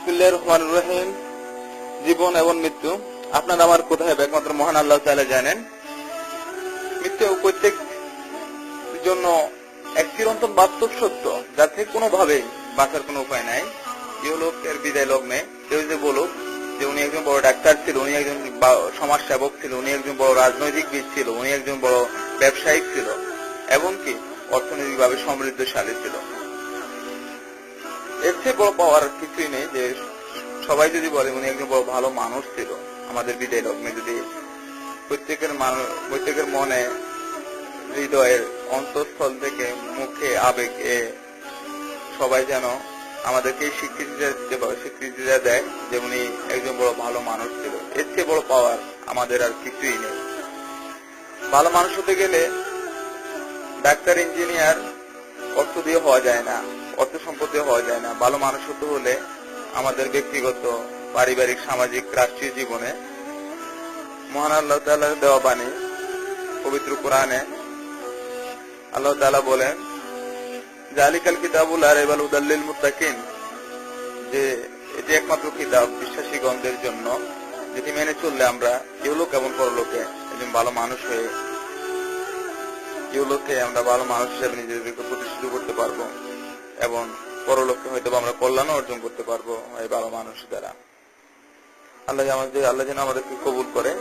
বিসমিল্লাহির রহমানির রহিম। জীবন এবং মৃত্যু আপনার আমার কোথায় একমাত্র মহান আল্লাহ তাআলা জানেন। মৃত্যু প্রত্যেক জন্য এক চিরন্তন বাস্তব সত্য, যার থেকে কোনোভাবেই বাঁচার কোনো উপায় নাই। ইহলোকের বিদায় লগ্নে কেউ যে বলুক যে উনি একজন বড় ডাক্তার ছিল, উনি একজন সমাজ সেবক ছিল, উনি একজন বড় রাজনৈতিকবিদ ছিল, উনি একজন বড় ব্যবসায়িক ছিল, এমনকি অর্থনৈতিকভাবে সমৃদ্ধশালী ছিল, এর চেয়ে বড় পাওয়ার কিছুই নেই। যে সবাই যদি বলে উনি একজন বড় ভালো মানুষ ছিল, আমাদের বিদায় লগ্নে যদি প্রত্যেকের মনে, হৃদয়ের অন্তঃস্থল থেকে, মুখে, আবেগে সবাই যেন আমাদেরকে স্বীকৃতিটা দেয় যে উনি একজন বড় ভালো মানুষ ছিল, এর চেয়ে বড় পাওয়ার আমাদের আর কিছুই নেই। ভালো মানুষ হতে গেলে ডাক্তার, ইঞ্জিনিয়ার, অর্থ দিয়ে হওয়া যায় না, অর্থ সম্পদ দিয়ে হওয়া যায় না। ভালো মানুষ হতে হলে আমাদের ব্যক্তিগত, পারিবারিক, সামাজিক, রাষ্ট্রীয় জীবনে মহান আল্লাহ তাআলার দেওয়া বাণী পবিত্র কোরআনে আল্লাহ তাআলা বলেন, জালিকাল কিতাবুল লা রাইবা ফীহি হুদাল লিল মুত্তাকিন, যে এটি একমাত্র কিতাব বিশ্বাসীগণদের জন্য, যেটি মেনে চললে আমরা ইহলোক এবং পরলোকে একজন ভালো মানুষ হয়ে ইহলোকে আমরা ভালো মানুষ হিসেবে নিজেদেরকে প্রতিষ্ঠিত করতে পারবো এবং পরলোকে হয়তো আমরা কল্যাণ অর্জন করতে পারবো এই ভালো মানুষ দ্বারা। আল্লাহ যেন আমাদেরকে কবুল করে।